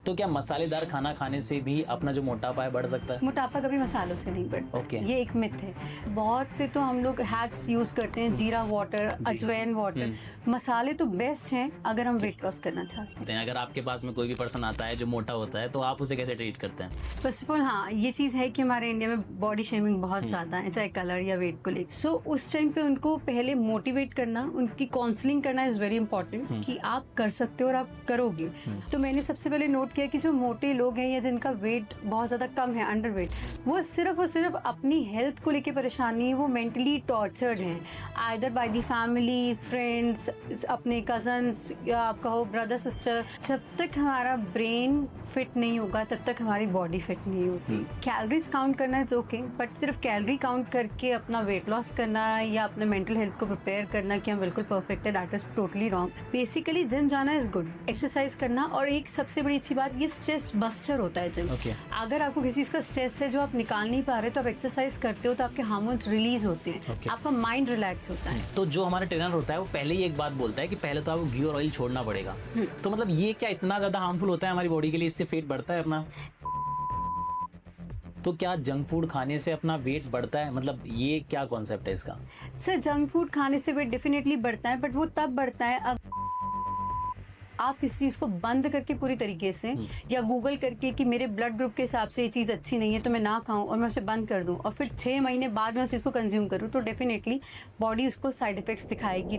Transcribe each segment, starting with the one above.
तो क्या मसालेदार खाना खाने से भी अपना जो मोटापा है बढ़ सकता है? मोटापा कभी मसालों से नहीं बढ़ता। ओके। ये एक मिथ है। बहुत से तो हम लोग हैक्स यूज करते हैं, जीरा वाटर, अजवाइन वाटर। मसाले तो बेस्ट हैं अगर हम वेट लॉस करना चाहते हैं। अगर आपके पास में कोई भी पर्सन आता है जो मोटा होता है तो आप उसे कैसे ट्रीट करते हैं? फर्स्ट ऑफ ऑल हाँ, ये चीज़ है कि हमारे इंडिया में बॉडी शेमिंग बहुत ज़्यादा है, चाहे कलर या वेट को लेकर। सो उस टाइम पे उनको पहले मोटिवेट करना, उनकी काउंसलिंग करना इज़ वेरी इंपॉर्टेंट कि आप कर सकते हो और आप करोगे। तो मैंने सबसे पहले नोट किया कि जो मोटे लोग हैं या जिनका वेट बहुत ज़्यादा कम है, अंडर वेट, वो सिर्फ और सिर्फ अपनी हेल्थ को लेकर परेशानी है, वो मेंटली टॉर्चर्ड हैं, either by the family, friends, अपने कजन्स या आप कहो ब्रदर सिस्टर। जब तक हमारा ब्रेन फिट नहीं होगा तब तक हमारी बॉडी फिट नहीं होगी। कैलोरीज काउंट करना इज ओके, बट सिर्फ कैलोरी काउंट करके अपना वेट लॉस करना या अपने मेंटल हेल्थ को प्रिपेयर करना कि हम बिल्कुल परफेक्ट है, that is totally wrong. Basically gym जाना इज गुड, एक्सरसाइज करना, और एक सबसे बड़ी अच्छी बात, ये स्ट्रेस बस्टर होता है जिम। अगर आपको किसी चीज का स्ट्रेस है जो आप निकाल नहीं पा रहे तो आप एक्सरसाइज करते हो तो आपके हार्मोन्स रिलीज होते हैं, आपका माइंड रिलैक्स होता है। तो जो हमारा ट्रेनर होता है वो पहले ही एक बात बोलता है कि पहले तो आपको घी और ऑयल छोड़ना पड़ेगा। तो मतलब ये क्या इतना ज्यादा हार्मफुल होता है हमारी बॉडी के लिए, इससे पेट बढ़ता है अपना? तो क्या जंक फूड खाने से अपना वेट बढ़ता है? मतलब ये क्या कॉन्सेप्ट है इसका? सर जंक फूड खाने से वेट डेफिनेटली बढ़ता है, बट वो तब बढ़ता है आप किसी चीज़ को बंद करके पूरी तरीके से, या गूगल करके कि मेरे ब्लड ग्रुप के हिसाब से ये चीज़ अच्छी नहीं है तो मैं ना खाऊं और मैं उसे बंद कर दूं, और फिर 6 महीने बाद मैं उस चीज़ को कंज्यूम करूं, तो डेफिनेटली बॉडी उसको साइड इफेक्ट्स दिखाएगी।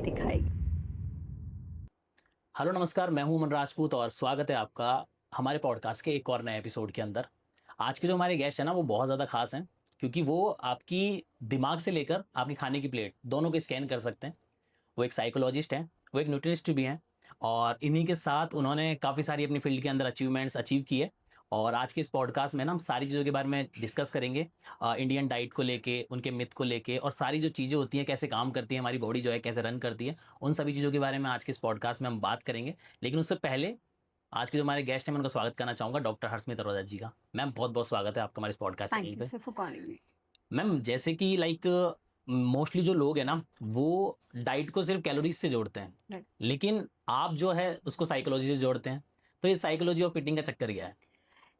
हेलो नमस्कार, मैं हूं अमन राजपूत और स्वागत है आपका हमारे पॉडकास्ट के एक और नए एपिसोड के अंदर। आज के जो हमारे गेस्ट हैं ना वो बहुत ज़्यादा खास हैं, क्योंकि वो आपकी दिमाग से लेकर आपकी खाने की प्लेट दोनों को स्कैन कर सकते हैं। वो एक साइकोलॉजिस्ट हैं, वो एक न्यूट्रिशनिस्ट भी हैं, और इन्हीं के साथ उन्होंने काफ़ी सारी अपनी फील्ड के अंदर अचीवमेंट्स अचीव की है। और आज के इस पॉडकास्ट में ना हम सारी चीज़ों के बारे में डिस्कस करेंगे, इंडियन डाइट को लेके, उनके मिथ को लेके, और सारी जो चीज़ें होती हैं, कैसे काम करती है हमारी बॉडी जो है, कैसे रन करती है, उन सभी चीज़ों के बारे में आज के इस पॉडकास्ट में हम बात करेंगे। लेकिन उससे पहले आज के जो हमारे गेस्ट हैं मैं उनका स्वागत करना चाहूँगा, डॉक्टर हर्षमित अरोड़ा जी का। मैम बहुत बहुत स्वागत है आपका हमारे इस पॉडकास्ट पे। मैम जैसे कि मोस्टली जो लोग हैं ना वो डाइट को सिर्फ कैलोरीज से जोड़ते हैं, लेकिन आप जो है उसको साइकोलॉजी से जोड़ते हैं। तो ये साइकोलॉजी ऑफ फिटिंग का चक्कर क्या है?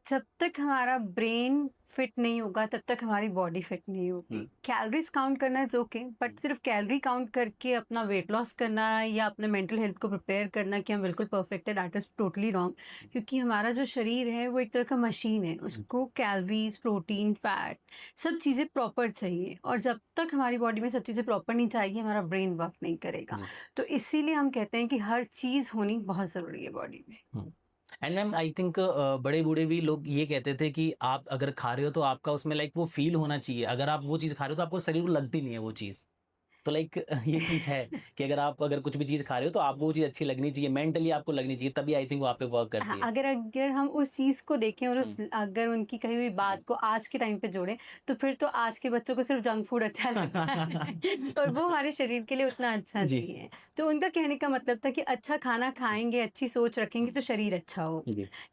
जब तक हमारा ब्रेन फिट नहीं होगा तब तक हमारी बॉडी फिट नहीं होगी। कैलोरीज काउंट करना इज ओके, बट सिर्फ कैलोरी काउंट करके अपना वेट लॉस करना या अपने मेंटल हेल्थ को प्रिपेयर करना कि हम बिल्कुल परफेक्ट है, दैट इज टोटली रॉन्ग। क्योंकि हमारा जो शरीर है वो एक तरह का मशीन है, उसको कैलोरीज, प्रोटीन, फैट, सब चीज़ें प्रॉपर चाहिए, और जब तक हमारी बॉडी में सब चीज़ें प्रॉपर नहीं चाहिए हमारा ब्रेन वर्क नहीं करेगा। तो इसीलिए हम कहते हैं कि हर चीज़ होनी बहुत ज़रूरी है बॉडी में। एंड मैम आई थिंक बड़े बूढ़े भी लोग ये कहते थे कि आप अगर खा रहे हो तो आपका उसमें वो फील होना चाहिए, अगर आप वो चीज़ खा रहे हो तो आपको शरीर को लगती नहीं है वो चीज़। तो ये चीज़ है कि अगर कुछ भी चीज़ खा रहे हो तो आपको वो चीज़ अच्छी लगनी चाहिए, मेंटली आपको लगनी चाहिए, तभी आई थिंक वो आप पे वर्क करती है। अगर हम उस चीज़ को देखें और अगर उनकी कही हुई बात को आज के टाइम पे जोड़ें तो फिर तो आज के बच्चों को सिर्फ जंक फूड अच्छा लगता है और वो हमारे शरीर के लिए उतना अच्छा नहीं है। तो उनका कहने का मतलब था कि अच्छा खाना खाएंगे, अच्छी सोच रखेंगे तो शरीर अच्छा हो।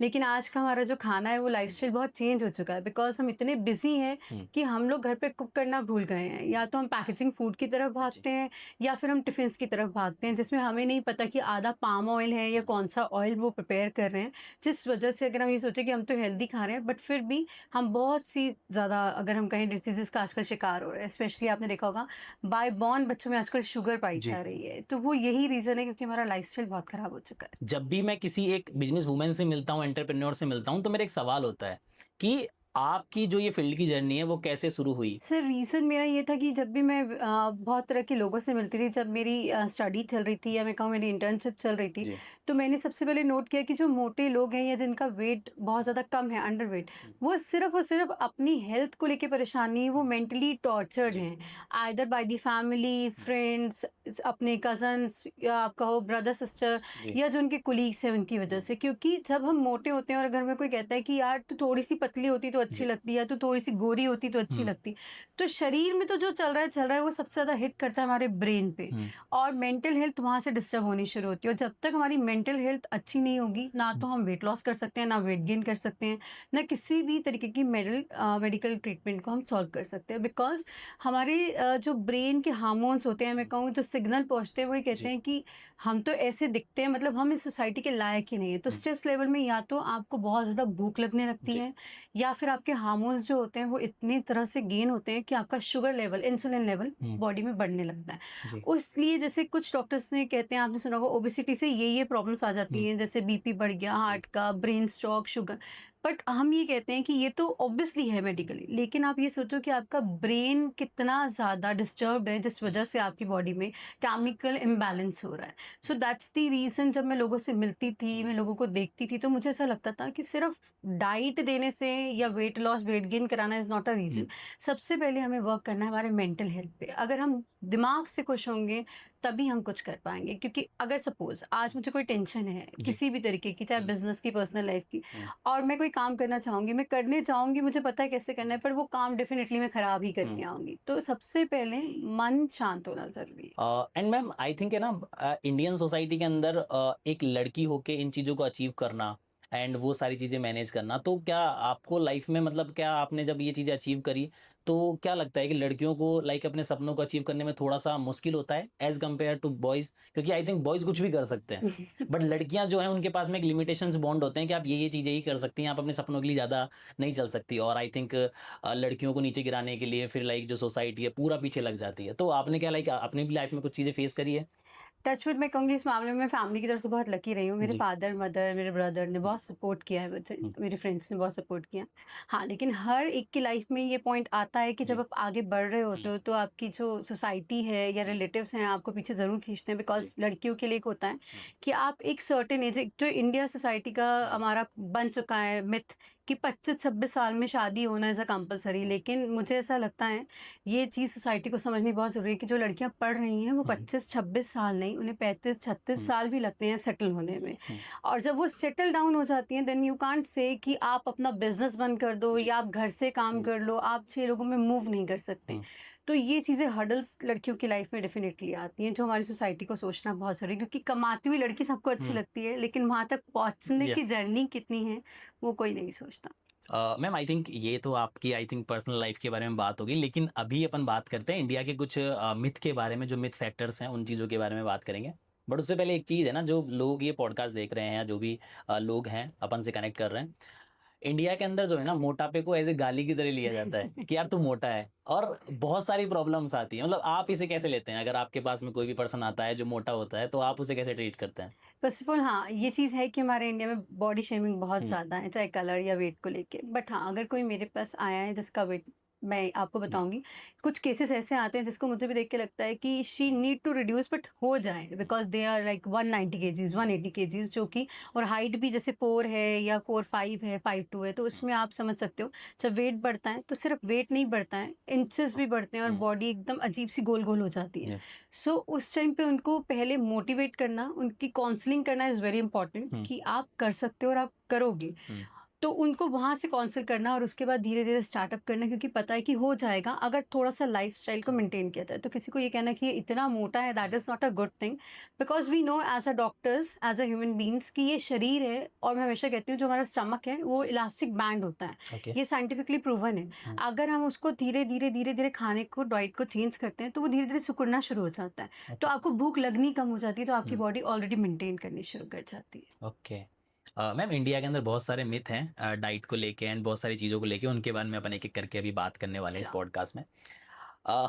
लेकिन आज का हमारा जो खाना है वो लाइफस्टाइल बहुत चेंज हो चुका है, बिकॉज हम इतने बिजी हैं कि हम लोग घर पे कुक करना भूल गए हैं। या तो हम पैकेजिंग फूड की तरफ भागते हैं या फिर हम टिफिन की तरफ भागते हैं, जिसमें हमें नहीं पता कि आधा पाम ऑयल है या कौन सा ऑयल वो प्रिपेयर कर रहे हैं, जिस वजह से अगर हम ये सोचें कि हम तो हेल्दी खा रहे हैं बट फिर भी हम बहुत सी ज़्यादा, अगर हम कहें, डिजीज़ का आजकल शिकार हो रहे हैं। स्पेशली आपने देखा होगा बाय बॉर्न बच्चों में आजकल शुगर पाई जा रही है। तो वो यही रीज़न है क्योंकि हमारा लाइफस्टाइल बहुत ख़राब हो चुका है। जब भी मैं किसी एक बिजनेस वूमेन से मिलता हूँ, एंटरप्रेन्योर से मिलता हूँ, तो मेरा एक सवाल होता है कि आपकी जो ये फील्ड की जर्नी है वो कैसे शुरू हुई? सर रीज़न मेरा ये था कि जब भी मैं बहुत तरह के लोगों से मिलती थी, जब मेरी स्टडी चल रही थी या मैं कहूँ मेरी इंटर्नशिप चल रही थी, तो मैंने सबसे पहले नोट किया कि जो मोटे लोग हैं या जिनका वेट बहुत ज़्यादा कम है, अंडर वेट, वो सिर्फ और सिर्फ अपनी हेल्थ को लेकर परेशानी है, वो मेंटली टॉर्चर्ड हैं, either by the family, friends, अपने कजन्स या आप कहो ब्रदर सिस्टर, या जो उनके कुलीग्स हैं उनकी वजह से। क्योंकि जब हम मोटे होते हैं और अगर हमें कोई कहता है कि यार तू थोड़ी सी पतली होती तो अच्छी जी। लगती है, या तो थोड़ी सी गोरी होती तो अच्छी लगती। तो शरीर में तो जो चल रहा है वो सबसे ज़्यादा हिट करता है हमारे ब्रेन पे, और मेंटल हेल्थ वहाँ से डिस्टर्ब होनी शुरू होती है। और जब तक हमारी मेंटल हेल्थ अच्छी नहीं होगी, ना तो हम वेट लॉस कर सकते हैं, ना वेट गेन कर सकते हैं, ना किसी भी तरीके की मेडिकल ट्रीटमेंट को हम सॉल्व कर सकते हैं। बिकॉज हमारे जो ब्रेन के हार्मोन्स होते हैं, मैं कहूँ जो सिग्नल पहुँचते हैं, वो ये कहते जी। हैं कि हम तो ऐसे दिखते हैं, मतलब हम इस सोसाइटी के लायक ही नहीं है। तो स्ट्रेस लेवल में या तो आपको बहुत ज़्यादा भूख लगने लगती जी। है, या फिर आपके हार्मोन्स जो होते हैं वो इतनी तरह से गेन होते हैं कि आपका sugar level, insulin level body में बढ़ने लगता है। जी। इसलिए जैसे कुछ डॉक्टर्स ने कहते हैं, आपने सुना होगा ओबेसिटी से ये प्रॉब्लम्स आ जाती हैं, जैसे बीपी बढ़ गया, हार्ट का, ब्रेन स्ट्रोक, शुगर। बट हम ये कहते हैं कि ये तो ऑब्वियसली है मेडिकली, लेकिन आप ये सोचो कि आपका ब्रेन कितना ज़्यादा डिस्टर्ब्ड है, जिस वजह से आपकी बॉडी में केमिकल इम्बैलेंस हो रहा है। सो दैट्स द रीज़न, जब मैं लोगों से मिलती थी, मैं लोगों को देखती थी, तो मुझे ऐसा लगता था कि सिर्फ डाइट देने से या वेट लॉस, वेट गेन कराना इज़ नॉट अ रीज़न। सबसे पहले हमें वर्क करना है हमारे मेंटल हेल्थ पे। अगर हम दिमाग से खुश होंगे, तभी हम कुछ कर पाएँगे। क्योंकि अगर सपोज़ आज मुझे कोई टेंशन है, जी। किसी भी तरीके की, चाहे बिज़नेस की, पर्सनल लाइफ़ की, हुँ। और मैं कोई काम करना चाहूँगी, मैं करने चाहूँगी, मुझे पता है कैसे करना है, पर वो काम डेफ़िनिटली मैं खराब ही करके आऊँगी। तो सबसे पहले मन शांत होना ज़रूरी है। एंड मैम आई थिंक है ना, इंडियन सोसाइटी के अंदर एक लड़की होके इन चीज़ों को अचीव करना एंड वो सारी चीज़ें मैनेज करना, तो क्या आपको लाइफ में मतलब क्या आपने जब ये चीज़ें अचीव करी, तो क्या लगता है कि लड़कियों को लाइक अपने सपनों को अचीव करने में थोड़ा-सा मुश्किल होता है एज़ कम्पेयर टू बॉयज़? क्योंकि आई थिंक बॉयज़ कुछ भी कर सकते हैं, बट लड़कियाँ जो हैं उनके पास में एक लिमिटेशंस बॉन्ड होते हैं कि आप ये चीज़ें ही कर सकती हैं, आप अपने सपनों के लिए ज़्यादा नहीं चल सकती, और आई थिंक लड़कियों को नीचे गिराने के लिए फिर लाइक जो सोसाइटी है पूरा पीछे लग जाती है। तो आपने क्या लाइक अपनी भी लाइफ में कुछ चीज़ें फेस करी है? टचवुड, मैं कहूँगी इस मामले में मैं फैमिली की तरफ से बहुत लकी रही हूँ। मेरे जी। फादर, मदर, मेरे ब्रदर ने बहुत सपोर्ट किया है मुझे, हुँ। मेरे फ्रेंड्स ने बहुत सपोर्ट किया। हाँ, लेकिन हर एक की लाइफ में ये पॉइंट आता है कि जब जी। आप आगे बढ़ रहे होते हो, तो आपकी जो सोसाइटी है या रिलेटिव्स हैं, आपको पीछे ज़रूर खींचते हैं। जी। बिकॉज़ लड़कियों के लिए एक होता है कि आप एक सर्टेन एज, एक जो इंडिया सोसाइटी का हमारा बन चुका है मिथ, कि 25-26 साल में शादी होना इज़ अ कंपल्सरी। लेकिन मुझे ऐसा लगता है, ये चीज़ सोसाइटी को समझनी बहुत ज़रूरी है कि जो लड़कियां पढ़ रही हैं, वो 25-26 साल नहीं, उन्हें 35-36 साल भी लगते हैं सेटल होने में। और जब वो सेटल डाउन हो जाती हैं, देन यू कांट से कि आप अपना बिजनेस बंद कर दो या आप घर से काम कर लो, आप 6 लोगों में मूव नहीं कर सकते। तो ये चीज़ें हर्डल्स लड़कियों की लाइफ में डेफिनेटली आती हैं, जो हमारी सोसाइटी को सोचना बहुत ज़रूरी है। क्योंकि कमाती हुई लड़की सबको अच्छी लगती है, लेकिन वहाँ तक पहुँचने की जर्नी कितनी है, वो कोई नहीं सोचता। मैम आई थिंक ये तो आपकी आई थिंक पर्सनल लाइफ के बारे में बात होगी, लेकिन अभी अपन बात करते हैं इंडिया के कुछ मिथ के बारे में, जो मिथ फैक्टर्स हैं उन चीज़ों के बारे में बात करेंगे। बट उससे पहले एक चीज़ है ना, जो लोग ये पॉडकास्ट देख रहे हैं या जो भी लोग हैं अपन से कनेक्ट कर रहे हैं, इंडिया के अंदर जो है ना मोटापे को एज़ ए गाली की तरह लिया जाता है कि यार तू मोटा है, और बहुत सारी प्रॉब्लम्स आती हैं। मतलब आप इसे कैसे लेते हैं? अगर आपके पास में कोई भी पर्सन आता है जो मोटा होता है, तो आप उसे कैसे ट्रीट करते हैं? फर्स्ट ऑफ ऑल, हाँ, ये चीज़ है कि हमारे इंडिया में बॉडी शेमिंग बहुत हुँ। ज़्यादा है, चाहे कलर या वेट को लेके। बट हाँ, अगर कोई मेरे पास आया है जिसका वेट, मैं आपको हुँ। बताऊँगी, कुछ केसेस ऐसे आते हैं जिसको मुझे भी देख के लगता है कि she need to reduce, but हो जाए, because they are like 190 kgs, 180 kgs, जो कि, और हाइट भी जैसे 4 है या 4'5" है, 5'2" है, तो इसमें आप समझ सकते हो, जब वेट बढ़ता है तो सिर्फ वेट नहीं बढ़ता है, इंचेस भी बढ़ते हैं, और हुँ। बॉडी एकदम अजीब-सी गोल-गोल हो जाती है। जी। सो उस टाइम पे उनको पहले मोटिवेट करना, उनकी काउंसलिंग करना इज़ वेरी इंपॉर्टेंट, हुँ। कि आप कर सकते हो और आप करोगे। हुँ। तो उनको वहाँ से काउंसल करना, और उसके बाद धीरे-धीरे स्टार्टअप करना, क्योंकि पता है कि हो जाएगा अगर थोड़ा-सा लाइफ़स्टाइल को मेंटेन किया जाए। तो किसी को ये कहना कि ये इतना मोटा है, that is not a good thing, because we know as a doctors, as a human beings, कि ये शरीर है, और मैं हमेशा कहती हूँ जो हमारा स्टमक है वो इलास्टिक बैंड होता है। ओके। ये साइंटिफिकली प्रूवन है। हुँ। अगर हम उसको धीरे-धीरे खाने को, डाइट को चेंज करते हैं, तो वो धीरे-धीरे सिकुड़ना शुरू हो जाता है। तो ओके। आपको भूख लगनी कम हो जाती है, तो आपकी हुँ। बॉडी ऑलरेडी मेंटेन करनी शुरू कर जाती है। ओके। मैम इंडिया के अंदर बहुत सारे मिथ हैं डाइट को लेके एंड बहुत सारी चीज़ों को लेके, उनके बारे में अपन एक-एक करके अभी बात करने वाले हैं इस श्योर। पॉडकास्ट में।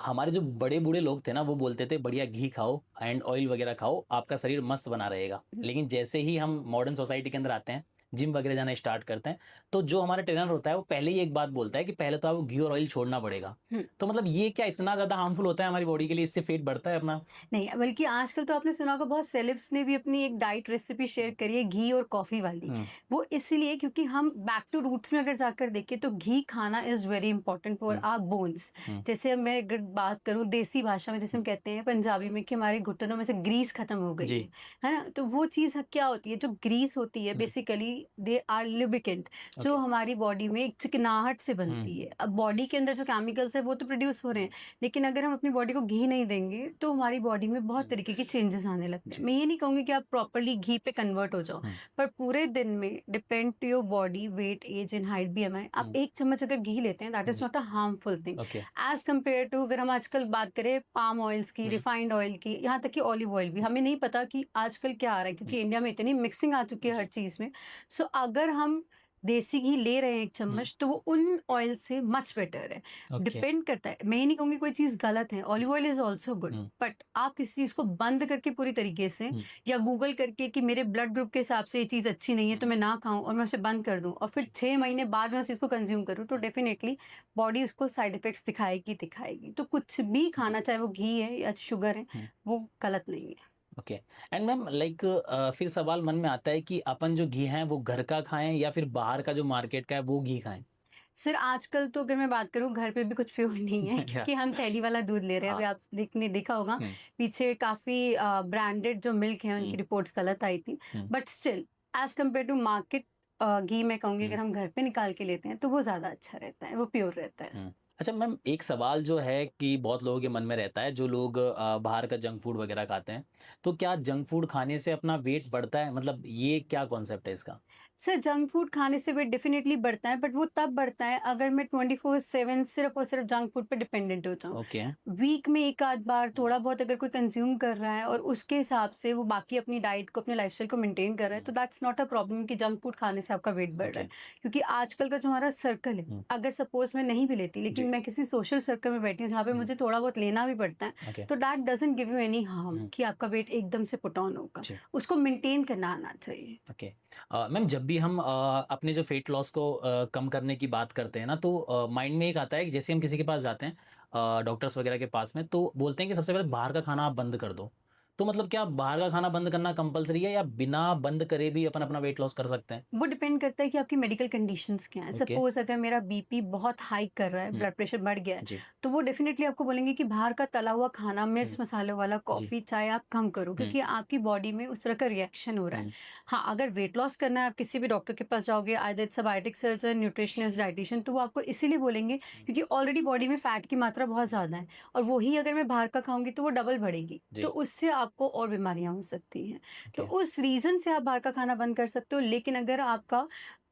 हमारे जो बड़े-बूढ़े लोग थे ना, वो बोलते थे बढ़िया घी खाओ एंड ऑयल वगैरह खाओ, आपका शरीर मस्त बना रहेगा। लेकिन जैसे ही हम मॉडर्न सोसाइटी के अंदर आते हैं, जिम वगैरह जाना स्टार्ट करते हैं, तो जो हमारा ट्रेनर होता है वो पहले ही एक बात बोलता है कि पहले तो आपको घी और ऑयल छोड़ना पड़ेगा। हुँ। तो मतलब ये क्या इतना ज़्यादा हार्मफुल होता है हमारी बॉडी के लिए, इससे पेट बढ़ता है अपना? नहीं, बल्कि आजकल तो आपने सुना होगा, बहुत सेलेब्स ने भी अपनी एक डाइट रेसिपी शेयर करी है, घी और कॉफ़ी वाली। हुँ। वो इसीलिए क्योंकि हम बैक टू रूट्स में अगर जाकर देखें, तो घी खाना is very important for hmm. Our bones. Hmm. जैसे अब मैं अगर बात करूँ देसी भाषा में, जैसे हम कहते हैं पंजाबी में, कि हमारे घुटनों में से ग्रीस खत्म हो गई जी। है ना? तो वो चीज़ क्या होती है, जो ग्रीस होती है हुँ। बेसिकली दे आर लुब्रिकेंट, जो हमारी बॉडी में एक चिकनाहट से बनती है। अब बॉडी के अंदर जो केमिकल्स है वो तो प्रोड्यूस हो रहे हैं, लेकिन अगर हम अपनी बॉडी को घी नहीं देंगे तो हमारी बॉडी में बहुत तरीके के चेंजेस आने लगते हैं। मैं ये नहीं कहूँगी कि आप प्रॉपरली घी पे कन्वर्ट हो जाओ, पर पूरे दिन में depend to your body weight, age and height, BMI, आप 1 चम्मच अगर घी लेते हैं that is not a harmful thing as compare to अगर हम आजकल बात करें पाम ऑयल्स की, रिफाइंड ऑयल की, यहाँ तक कि ऑलिव ऑयल भी। हमें नहीं पता कि आजकल क्या आ रहा है, क्योंकि इंडिया में इतनी मिक्सिंग आ चुकी है हर चीज़ में। सो अगर हम देसी घी ले रहे हैं 1 चम्मच तो वो उन ऑयल से मच बेटर है। डिपेंड करता है, मैं ये नहीं कहूँगी कोई चीज़ गलत है, olive oil is also good, but आप किसी चीज़ को बंद करके पूरी तरीके से या गूगल करके कि मेरे ब्लड ग्रुप के हिसाब से ये चीज़ अच्छी नहीं है तो मैं ना खाऊं और मैं उसे बंद कर दूं और फिर 6 महीने बाद में उस चीज़ को कंज्यूम करूं, तो डेफिनेटली बॉडी उसको साइड इफेक्ट्स दिखाएगी। तो कुछ भी खाना, चाहे वो घी है या शुगर है, वो गलत नहीं है। ओके। एंड मैम लाइक फिर सवाल मन में आता है कि अपन जो घी है वो घर का खाएं या फिर बाहर का जो मार्केट का है वो घी खाएं? सर आजकल तो अगर मैं बात करूँ घर पे भी कुछ प्योर नहीं है क्योंकि हम थैली वाला दूध ले रहे हैं। अभी आप देखा होगा पीछे काफी ब्रांडेड जो मिल्क है उनकी रिपोर्ट्स गलत आई थी, but still as compare to market ghee मैं कहूँगी अगर हम घर पे निकाल के लेते हैं तो वो ज़्यादा अच्छा रहता है, वो प्योर रहता है। अच्छा मैम, एक सवाल जो है कि बहुत लोगों के मन में रहता है, जो लोग बाहर का जंक फूड वगैरह खाते हैं, तो क्या जंक फूड खाने से अपना वेट बढ़ता है? मतलब ये क्या कॉन्सेप्ट है इसका? सर जंक फूड खाने से वेट डेफिनेटली बढ़ता है, बट वो तब बढ़ता है अगर मैं 24/7 सिर्फ और सिर्फ जंक फूड पे डिपेंडेंट हो जाऊँ। ओके। वीक में एक आध बार थोड़ा बहुत अगर कोई कंज्यूम कर रहा है और उसके हिसाब से वो बाकी अपनी डाइट को, अपने लाइफस्टाइल को मेंटेन कर रहा है, तो दैट्स नॉट अ प्रॉब्लम कि जंक फूड खाने से आपका वेट बढ़ रहा है। क्योंकि आजकल का जो हमारा सर्कल है, अगर सपोज मैं नहीं भी लेती लेकिन मैं किसी सोशल सर्कल में बैठी हूँ जहाँ पे मुझे थोड़ा बहुत लेना भी पड़ता है, तो that doesn't give you any harm कि आपका वेट एकदम से पुट ऑन होगा। उसको मेंटेन करना आना चाहिए। ओके। मैम, जब भी हम अपने जो वेट लॉस को कम करने की बात करते हैं ना, तो माइंड में एक आता है कि जैसे हम किसी के पास जाते हैं डॉक्टर्स वगैरह के पास में, तो बोलते हैं कि सबसे पहले बाहर का खाना आप बंद कर दो। तो मतलब क्या बाहर का खाना बंद करना कंपलसरी है या बिना बंद करे भी अपन अपना वेट लॉस कर सकते हैं? वो डिपेंड करता है कि आपकी मेडिकल कंडीशंस क्या है। सपोज अगर मेरा बीपी बहुत हाई कर रहा है, ब्लड प्रेशर बढ़ गया है, तो वो डेफिनेटली आपको बोलेंगे कि बाहर का तला हुआ खाना, मिर्च मसाले वाला, कॉफी, चाय आप कम करो, क्योंकि आपकी बॉडी में उस तरह का रिएक्शन हो रहा है। हाँ, अगर वेट लॉस करना है, आप किसी भी डॉक्टर के पास जाओगे, either it's a biotic surgeon, nutritionist, dietitian, तो वो आपको इसीलिए बोलेंगे क्योंकि ऑलरेडी बॉडी में फैट की मात्रा बहुत ज्यादा है और वही अगर मैं बाहर का खाऊंगी तो वो डबल बढ़ेगी, तो उससे आपको और बीमारियां हो सकती हैं। तो उस रीजन से आप बाहर का खाना बंद कर सकते हो। लेकिन अगर आपका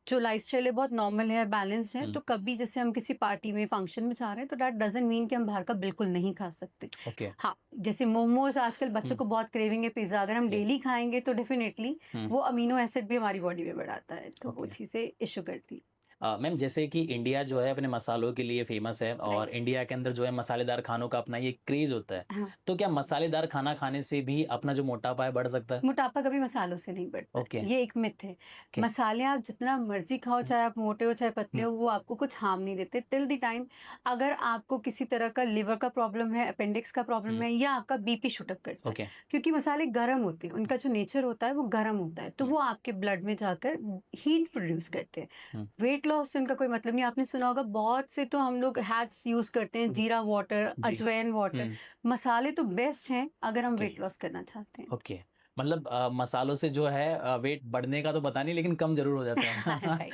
जो लाइफस्टाइल है बहुत नॉर्मल है, बैलेंस्ड है, तो कभी जैसे हम किसी पार्टी में, फंक्शन में जा रहे हैं, तो दैट डजंट मीन कि हम बाहर का बिल्कुल नहीं खा सकते। हाँ, जैसे मोमोज आजकल बच्चों को बहुत क्रेविंग है, पिज्जा, अगर हम डेली खाएंगे तो डेफिनेटली वो अमीनो एसिड भी हमारी बॉडी में बढ़ाता है, तो वो चीज़ें इशू करती है। मैम, जैसे कि इंडिया जो है अपने मसालों के लिए फेमस है और इंडिया के अंदर जो है मसालेदार खानों का अपना ये क्रेज होता है, हाँ। तो क्या मसालेदार खाना खाने से भी अपना जो मोटापा है बढ़ सकता है? मोटापा कभी मसालों से नहीं बढ़ता। ये एक मिथ है। मसाले आप जितना मर्जी खाओ, चाहे आप मोटे हो चाहे पतले हो, वो आपको कुछ हार्म नहीं देते टिल द टाइम अगर आपको किसी तरह का लिवर का प्रॉब्लम है, अपेंडिक्स का प्रॉब्लम है, या आपका बीपी शूट अप करता है। क्योंकि मसाले गर्म होते हैं, उनका जो नेचर होता है वो गर्म होता है, तो वो आपके ब्लड में जाकर हीट प्रोड्यूस करते हैं। वेट लॉस से उनका कोई मतलब नहीं। आपने सुना होगा बहुत से तो हम लोग हैक्स यूज करते हैं, जीरा वाटर, अजवाइन वाटर। मसाले तो बेस्ट हैं अगर हम वेट लॉस करना चाहते हैं। ओके। मतलब मसालों से जो है वेट बढ़ने का तो पता नहीं, लेकिन कम जरूर हो जाता है।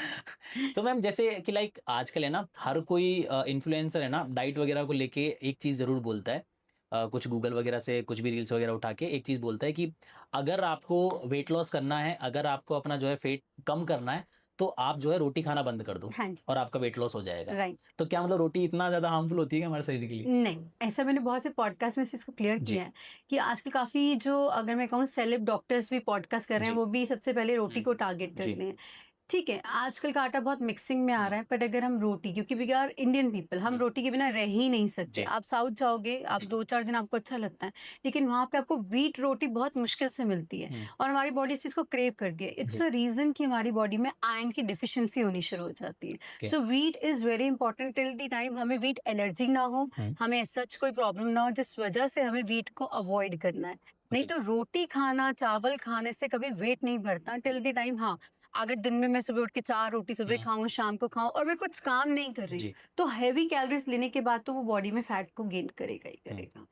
तो मैम, जैसे कि लाइक आजकल है ना, हर कोई इन्फ्लुएंसर है ना, डाइट वगैरह को लेके एक चीज़ ज़रूर बोलता है। कुछ गूगल वगैरह से कुछ भी रील्स वगैरह उठा के एक चीज़ बोलता है कि अगर आपको वेट लॉस करना है, अगर आपको अपना जो है फेट कम करना है, तो आप जो है रोटी खाना बंद कर दो और आपका वेट लॉस हो जाएगा। तो क्या मतलब रोटी इतना ज़्यादा हार्मफुल होती है क्या हमारे शरीर के लिए? नहीं, ऐसा मैंने बहुत से पॉडकास्ट में इसको क्लियर किया है कि आजकल काफ़ी जो अगर मैं कहूँ सेलेब डॉक्टर्स भी पॉडकास्ट कर रहे हैं, वो भी सबसे पहले रोटी को टारगेट करते हैं। ठीक है, आजकल का आटा बहुत मिक्सिंग में आ रहा है, बट अगर हम रोटी, क्योंकि वी आर इंडियन पीपल, हम रोटी के बिना रह ही नहीं सकते। आप साउथ जाओगे, आप 2-4 दिन आपको अच्छा लगता है, लेकिन वहाँ पे आपको व्हीट रोटी बहुत मुश्किल से मिलती है और हमारी बॉडी इस चीज़ को क्रेव करती है। इट्स अ रीजन कि हमारी बॉडी में आयरन की डिफिशियंसी होनी शुरू हो जाती है। So wheat is very important till the time हमें व्हीट एलर्जी ना हो, हमें सच कोई प्रॉब्लम ना हो, जिस वजह से हमें व्हीट को अवॉइड करना है। नहीं तो रोटी खाना, चावल खाने से कभी वेट नहीं बढ़ता टिल द टाइम। हाँ, अगर दिन में मैं सुबह उठ के 4 रोटी सुबह खाऊं, शाम को खाऊं और मैं कुछ काम नहीं कर रही, तो हैवी कैलोरीज लेने के बाद तो वो बॉडी में फैट को गेन करेगा ही करेगा।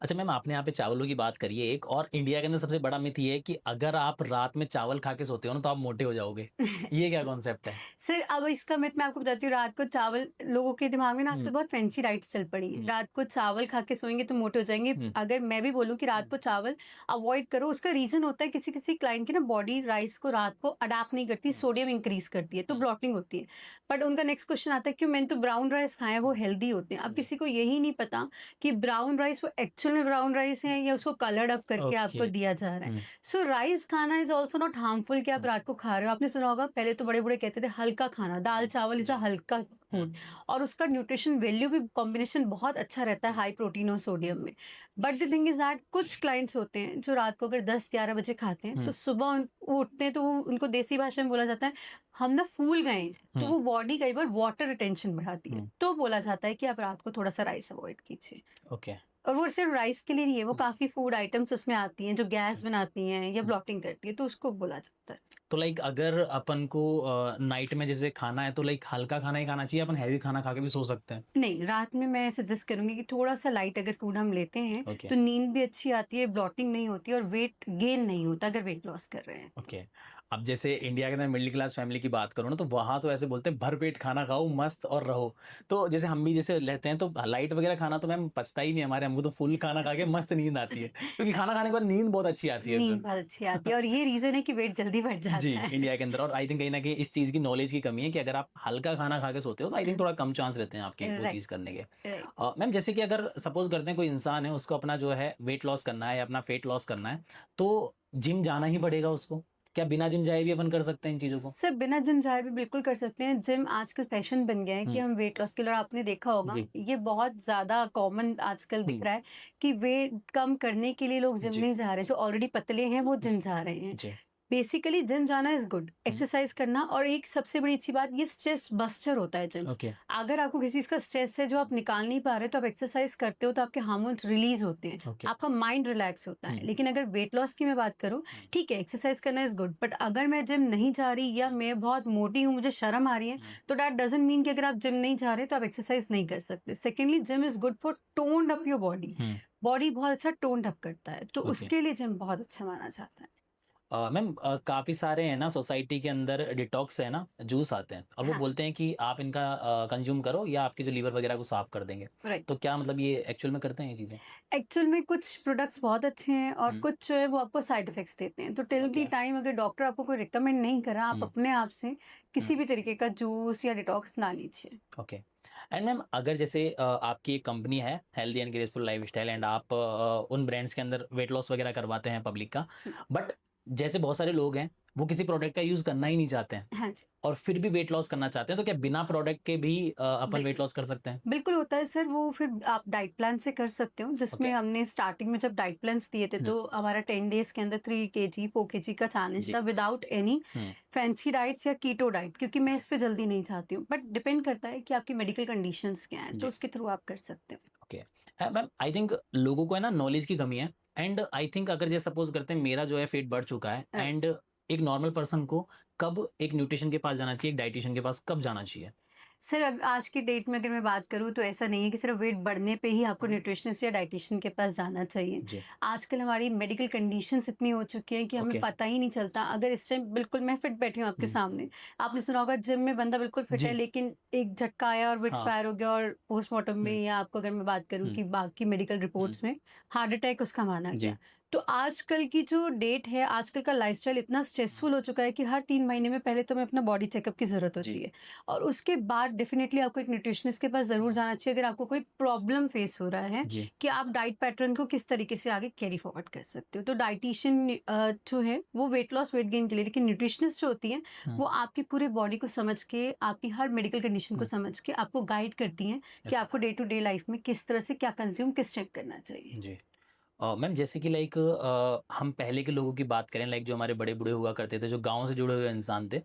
अच्छा मैम, आपने यहाँ पे चावलों की बात करी है एक, और इंडिया के अंदर सबसे बड़ा मिथ ये है कि अगर आप रात में चावल खा के सोते हो ना तो आप मोटे हो जाओगे। ये क्या कॉन्सेप्ट है? सर अब इसका मिथ मैं आपको बताती हूँ। रात को चावल, लोगों के दिमाग में ना आजकल बहुत फैंसी डाइट्स चल पड़ी है, रात को चावल खा के सोएंगे तो मोटे हो जाएंगे। अगर मैं भी बोलूँ कि रात को चावल अवॉइड करो, उसका रीजन होता है किसी किसी क्लाइंट की ना बॉडी राइस को रात को अडाप्ट नहीं करती, सोडियम इंक्रीज करती है तो ब्लॉटिंग होती है। बट उनका नेक्स्ट क्वेश्चन आता है कि मैंने तो ब्राउन राइस खाए वो हेल्दी होते हैं। अब किसी को यही नहीं पता कि ब्राउन राइस वो एक्चुअल में ब्राउन राइस है या उसको कलर्ड अप करके आपको ओके। दिया जा रहा है। सो राइस खाना इज ऑल्सो नॉट हार्मफुल कि आप रात को खा रहे हो। आपने सुना होगा पहले तो बड़े बड़े कहते थे हल्का खाना, दाल चावल इज अ हल्का फूड, और उसका न्यूट्रिशन वैल्यू भी कॉम्बिनेशन बहुत अच्छा रहता है हाई प्रोटीन और सोडियम में। But the thing is that कुछ क्लाइंट्स होते हैं जो रात को अगर 10-11 बजे खाते हैं तो सुबह वो उठते हैं तो उनको देसी भाषा में बोला जाता है हम ना फूल गए हैं। तो वो बॉडी कई बार वाटर रिटेंशन बढ़ाती है, तो बोला जाता है कि आप रात को थोड़ा सा राइस अवॉइड कीजिए। ओके। और वो सिर्फ राइस के लिए नहीं है, वो काफी फूड आइटम्स उसमें आती हैं जो गैस बनाती हैं या ब्लॉटिंग करती है, तो उसको बोला जाता है। तो लाइक अगर अपन को नाइट में जैसे खाना है तो लाइक हल्का खाना ही खाना चाहिए, अपन हैवी खाना खा के भी सो सकते हैं? नहीं, रात में मैं सजेस्ट करूंगी कि थोड़ा सा लाइट अगर फूड हम लेते हैं ओके। तो नींद भी अच्छी आती है, ब्लॉटिंग नहीं होती और वेट गेन नहीं होता अगर वेट लॉस कर रहे हैं। ओके। अब जैसे इंडिया के अंदर मिडिल क्लास फैमिली की बात करूँ ना तो वहाँ तो ऐसे बोलते हैं भरपेट खाना खाओ मस्त और रहो। तो जैसे हम भी जैसे रहते हैं तो लाइट वगैरह खाना तो मैम पछता ही नहीं हमारे, हमको तो फुल खाना खा के मस्त नींद आती है, क्योंकि खाना खाने के बाद नींद बहुत अच्छी आती है नींद फिर। बहुत अच्छी आती है और ये रीजन है कि वेट जल्दी बढ़ जी, जाता है। इंडिया के अंदर, और आई थिंक कहीं न कहीं इस चीज़ की नॉलेज की कमी है कि अगर आप हल्का खाना खा के सोते हो तो आई थिंक थोड़ा कम चांस रहते हैं आपके वो राइट, चीज़ करने के। राइट। मैम जैसे कि अगर सपोज़ करते हैं कोई इंसान है उसको अपना जो है वेट लॉस करना है या अपना फेट लॉस करना है, तो जिम जाना ही पड़ेगा उसको? क्या बिना जिम जाए भी अपन कर सकते हैं इन चीज़ों को? सिर्फ बिना जिम जाए भी बिल्कुल कर सकते हैं। जिम आजकल फैशन बन गया है कि हुँ, हम वेट लॉस के लिए, और आपने देखा होगा जी। ये बहुत ज्यादा कॉमन आजकल दिख हुँ, रहा है कि वेट कम करने के लिए लोग जिम जी, नहीं जा रहे, जो ऑलरेडी पतले हैं वो जिम जा रहे हैं। जी। बेसिकली जिम जाना इज गुड, हुँ, एक्सरसाइज करना, और एक सबसे बड़ी अच्छी बात ये स्ट्रेस बस्टर होता है जिम। ओके, अगर आपको किसी चीज का स्ट्रेस है जो आप निकाल नहीं पा रहे तो आप एक्सरसाइज करते हो तो आपके हार्मोन्स रिलीज होते हैं, ओके। आपका माइंड रिलैक्स होता है। हुँ, लेकिन अगर वेट लॉस की मैं बात करूं, ठीक है एक्सरसाइज करना इज गुड, बट अगर मैं जिम नहीं जा रही या मैं बहुत मोटी हूँ मुझे शर्म आ रही है, तो दैट डजंट मीन कि अगर आप जिम नहीं जा रहे तो आप एक्सरसाइज नहीं कर सकते। Secondly gym is good for toned up your body. Hmm, body बहुत अच्छा टोन्ड अप करता है, तो ओके। उसके लिए जिम बहुत अच्छा माना जाता है। मैम काफ़ी सारे हैं ना सोसाइटी के अंदर डिटॉक्स है ना, जूस आते हैं और वो हाँ, बोलते हैं कि आप इनका कंज़्यूम करो या आपके जो लीवर वगैरह को साफ़ कर देंगे। राइट। तो क्या मतलब ये एक्चुअल में करते हैं ये चीज़ें? एक्चुअल में कुछ प्रोडक्ट्स बहुत अच्छे हैं और हुँ, कुछ जो है वो आपको साइड इफेक्ट्स देते हैं। तो टिल दी ओके। टाइम अगर डॉक्टर आपको कोई रिकमेंड नहीं करा, आप हुँ, अपने आप से हुँ, किसी भी तरीके का जूस या डिटॉक्स ना लीजिए। ओके। एंड मैम अगर जैसे आपकी एक कंपनी है healthy and graceful lifestyle and आप उन ब्रांड्स के अंदर वेट लॉस वगैरह करवाते हैं पब्लिक का, बट जैसे बहुत सारे लोग हैं, वो किसी प्रोडक्ट का यूज़ करना ही नहीं चाहते हैं हाँ जी, और फिर भी वेट लॉस करना चाहते हैं, तो क्या बिना प्रोडक्ट के भी अपन वेट बिल्कुल। लॉस कर सकते हैं? बिल्कुल होता है सर, वो फिर आप डाइट प्लान से कर सकते हो, ओके। जिसमें हमने स्टार्टिंग में जब डाइट प्लान्स दिए थे हुँ, तो हमारा 10 डेज़ के अंदर 3 केजी, 4 केजी का चैलेंज जी। था विदाउट एनी हुँ, फैंसी डाइट्स या कीटो डाइट, क्योंकि मैं इस पे जल्दी नहीं चाहती हूँ। बट डिपेंड करता है कि आपकी मेडिकल कंडीशंस क्या हैं, तो जी। उसके थ्रू आप कर सकते हो। ओके। मैम आई थिंक लोगों को है ना नॉलेज की कमी है एंड आई थिंक अगर जैसे सपोज करते हैं मेरा जो है वेट बढ़ चुका है राइट। एंड एक नॉर्मल पर्सन को कब एक न्यूट्रिशन के पास जाना चाहिए, एक डाइटिशियन के पास कब जाना चाहिए? सर अब आज की डेट में अगर मैं बात करूँ तो ऐसा नहीं है कि सिर्फ वेट बढ़ने पे ही आपको न्यूट्रिशनिस्ट या डाइटिशियन के पास जाना चाहिए। जी। आजकल हमारी मेडिकल कंडीशंस इतनी हो चुकी हैं कि हमें ओके। पता ही नहीं चलता। अगर इस टाइम बिल्कुल मैं फिट बैठी हूँ आपके हुँ, सामने, आपने सुना होगा जिम में बंदा बिल्कुल फिट है जी। लेकिन एक झटका आया और वो हाँ। एक्सपायर हो गया, और पोस्टमार्टम में हुँ, या आपको अगर मैं बात करूँ हुँ, कि बाकी मेडिकल हुँ, रिपोर्ट्स में हार्ट अटैक उसका माना जी। गया। तो आजकल की जो डेट है, आजकल का लाइफस्टाइल इतना स्ट्रेसफुल हो चुका है कि हर 3 महीने में पहले तो हमें अपना बॉडी चेकअप की ज़रूरत जी। होती है। और उसके बाद डेफ़िनेटली आपको एक न्यूट्रिशनिस्ट के पास ज़रूर जाना चाहिए अगर आपको कोई प्रॉब्लम फ़ेस हो रहा है जी। कि आप डाइट पैटर्न को किस तरीके से आगे कैरी फॉरवर्ड कर सकते हो। तो डाइटिशियन जो है वो वेट लॉस, वेट गेन के लिए, लेकिन न्यूट्रिशनिस्ट जो होती हैं हुँ, वो आपकी पूरे बॉडी को समझ के, आपकी हर मेडिकल कंडीशन को हुँ, समझ के आपको गाइड करती हैं कि ओके। आपको डे टू डे लाइफ़ में किस तरह से क्या कंज़्यूम, किस टाइप करना चाहिए। जी। मैम जैसे कि लाइक हम पहले के लोगों की बात करें, लाइक जो हमारे बड़े-बूढ़े हुआ करते थे, जो गाँव से जुड़े हुए इंसान थे,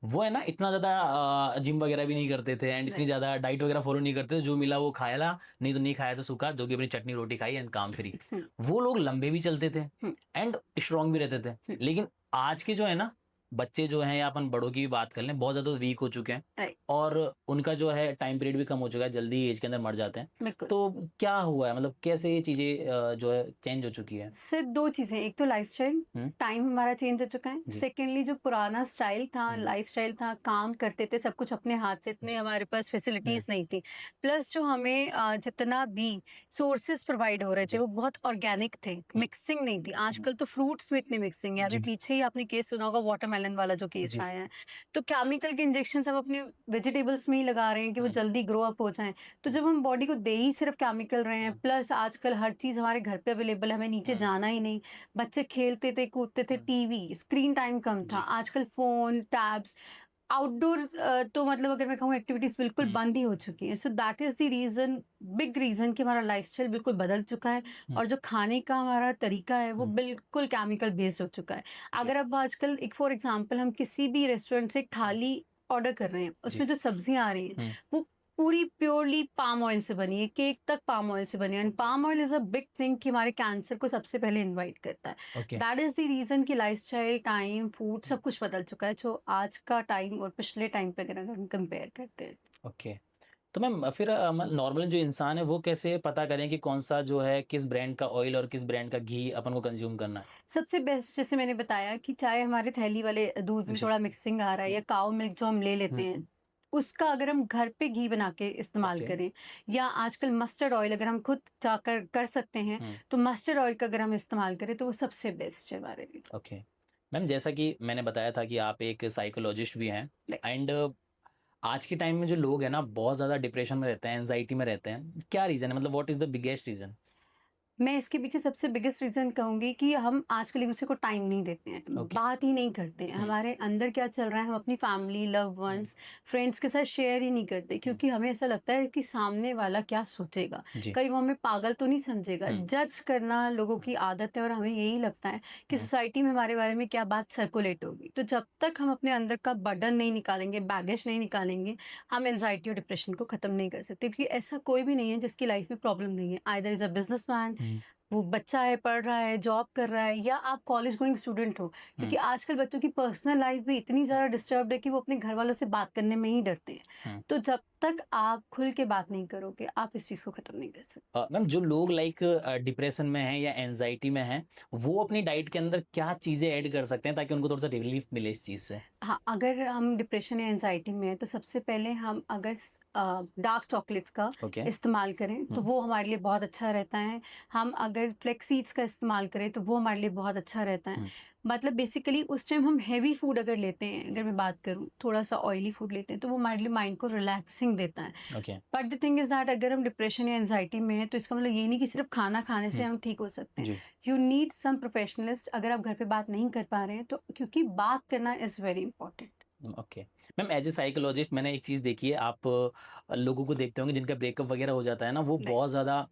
वो है ना इतना ज़्यादा जिम वगैरह भी नहीं करते थे एंड इतनी राइट। ज़्यादा डाइट वगैरह फ़ॉलो नहीं करते थे, जो मिला वो खाया ला, नहीं तो नहीं खाया तो सूखा, जो कि अपनी चटनी रोटी खाई एंड काम फ्री। हुँ, वो लोग लंबे भी चलते थे हुँ, एंड स्ट्रॉन्ग भी रहते थे। हुँ, लेकिन आज के जो है ना, बच्चे जो हैं या अपन बड़ों की भी बात कर लें, बहुत ज़्यादा वीक हो चुके हैं राइट, और उनका जो है टाइम पीरियड भी कम हो चुका है, जल्दी एज के अंदर मर जाते हैं। बिल्कुल। तो क्या हुआ है, मतलब कैसे ये चीज़ें जो है चेंज हो चुकी है? सिर्फ 2 चीज़ें, एक तो लाइफ़स्टाइल, हुँ, टाइम हमारा चेंज हो चुका है। जी। सेकेंडली जो पुराना स्टाइल था, हुँ, लाइफ़स्टाइल था, काम करते थे सब कुछ अपने हाथ से, इतने जी। हमारे पास हुँ, फैसिलिटीज़ नहीं थी। प्लस जो हमें जितना भी सोर्सेज़ प्रोवाइड हो रहे थे, जी। वो बहुत ऑर्गेनिक थे, हुँ, मिक्सिंग नहीं थी। हुँ, आजकल तो फ्रूट्स में इतनी मिक्सिंग है। अभी जी, पीछे ही आपने केस सुना होगा वाटरमेलन वाला जो केस जी। आया है। तो केमिकल के इंजेक्शन सब अपने वेजिटेबल्स में ही लगा रहे हैं कि वो हुँ, जल्दी ग्रो अप हो जाएँ। तो हुँ, जब हम बॉडी को दे ही सिर्फ केमिकल रहे हैं, हुँ, प्लस आजकल हर चीज़ हमारे घर पे अवेलेबल है, हमें नीचे हुँ, जाना ही नहीं। बच्चे खेलते थे, कूदते थे, हुँ, टीवी, स्क्रीन टाइम कम था। जी। आजकल फ़ोन, टैब्स, आउटडोर तो मतलब अगर मैं कहूँ एक्टिविटीज़ बिल्कुल हुँ, बंद ही हो चुकी हैं। So that is the reason, big reason कि हमारा लाइफ़स्टाइल बिल्कुल बदल चुका है हुँ, और जो खाने का हमारा तरीका है, वो हुँ, बिल्कुल केमिकल बेस्ड हो चुका है। ओके। अगर अब आजकल एक फॉर एग्ज़ाम्पल हम किसी भी रेस्टोरेंट से एक हुँ, थाली ऑर्डर कर रहे हैं, जी। उसमें जो सब्ज़ियाँ आ रही हैं, हुँ, वो पूरी प्योरली पाम ऑयल से बनी है, केक तक पाम ऑयल से बनी है and okay, palm oil is a big thing कि हमारे कैंसर को सबसे पहले इनवाइट करता है। Okay. That is the reason कि लाइफ़स्टाइल, टाइम, फूड हुँ, सब कुछ बदल चुका है, जो आज का टाइम और पिछले टाइम पे अगर हम कंपेयर करते हैं। ओके। तो मैम फिर नॉर्मल जो इंसान है वो कैसे पता करें कि कौन-सा जो है किस ब्रांड का ऑयल और किस ब्रांड का घी अपन को कंज़्यूम करना है? सबसे बेस्ट जैसे मैंने बताया कि चाहे हमारे थैली वाले दूध में जी। थोड़ा मिक्सिंग आ रहा है या काऊ मिल्क जो हम ले लेते हुँ, हैं, उसका अगर हम घर पे घी बना के इस्तेमाल ओके। करें या आजकल मस्टर्ड ऑयल अगर हम खुद जाकर कर सकते हैं, हुँ, तो मस्टर्ड ऑयल का अगर हम इस्तेमाल करें, तो वो सबसे बेस्ट है हमारे लिए। ओके। मैम जैसा कि मैंने बताया था कि आप एक साइकोलॉजिस्ट भी हैं राइट। एंड आज के टाइम में जो लोग हैं ना बहुत ज़्यादा डिप्रेशन में रहते हैं, एंग्ज़ायटी में रहते हैं। क्या रीज़न है, मतलब what is the biggest reason? मैं इसके पीछे सबसे बिगेस्ट रीज़न कहूँगी कि हम आजकल एक-दूसरे को टाइम नहीं देते हैं, ओके। बात ही नहीं करते हैं। हुँ, हमारे अंदर क्या चल रहा है, हम अपनी फैमिली, लव्ड हुँ, वन्स, फ्रेंड्स के साथ शेयर ही नहीं करते हुँ, क्योंकि हमें ऐसा लगता है कि सामने वाला क्या सोचेगा? जी। कहीं वो हमें पागल तो नहीं समझेगा? हुँ, जज करना लोगों हुँ, की आदत है और हमें यही लगता है कि हुँ, सोसाइटी में हमारे बारे में क्या बात सर्कुलेट होगी। तो जब तक हम अपने अंदर का बर्डन नहीं निकालेंगे, बैगेज नहीं निकालेंगे, हम एंग्ज़ायटी और डिप्रेशन को ख़त्म नहीं कर सकते क्योंकि ऐसा कोई भी नहीं है जिसकी लाइफ़ में प्रॉब्लम नहीं है। आइदर इज़ अ बिज़नेसमैन, हुँ, वो बच्चा है, पढ़ रहा है, जॉब कर रहा है या आप कॉलेज गोइंग स्टूडेंट हो। हुँ, क्योंकि आजकल बच्चों की पर्सनल लाइफ़ भी इतनी ज़्यादा डिस्टर्ब्ड है कि वो अपने घर वालों से बात करने में ही डरते हैं। हुँ। तो जब तक आप खुल के बात नहीं करोगे, आप इस चीज़ को ख़त्म नहीं कर सकते। मैम जो लोग लाइक डिप्रेशन में हैं या एंग्ज़ायटी में हैं, वो अपनी डाइट के अंदर क्या चीज़ें ऐड कर सकते हैं ताकि उनको थोड़ा-सा रिलीफ़ मिले इस चीज़ से? हाँ, अगर हम डिप्रेशन या एंग्ज़ायटी में हैं, तो सबसे पहले हम अगर डार्क चॉकलेट्स का ओके। इस्तेमाल करें, तो हुँ, वो हमारे लिए बहुत अच्छा रहता है। हम अगर फ्लेक्स सीड्स का इस्तेमाल करें, तो वो हमारे लिए बहुत अच्छा रहता है। हुँ, मतलब बेसिकली उस टाइम हम हेवी फूड अगर लेते हैं, अगर मैं बात करूँ, थोड़ा-सा ऑयली फूड लेते हैं, तो वो हमारे लिए माइंड को रिलैक्सिंग देता है। Okay. But the thing is that अगर हम डिप्रेशन या एंग्ज़ायटी में हैं, तो इसका मतलब ये नहीं कि सिर्फ़ खाना खाने से हुँ, हम ठीक हो सकते हैं। जी। यू नीड सम प्रोफेशनलिस्ट अगर आप घर पे बात नहीं कर पा रहे हैं, तो क्योंकि बात करना is very important. Okay. Ma'am as a psychologist मैंने एक चीज़ देखी है, आप लोगों को देखते होंगे जिनका ब्रेकअप वगैरह हो जाता है ना, वो राइट। बहुत ज़्यादा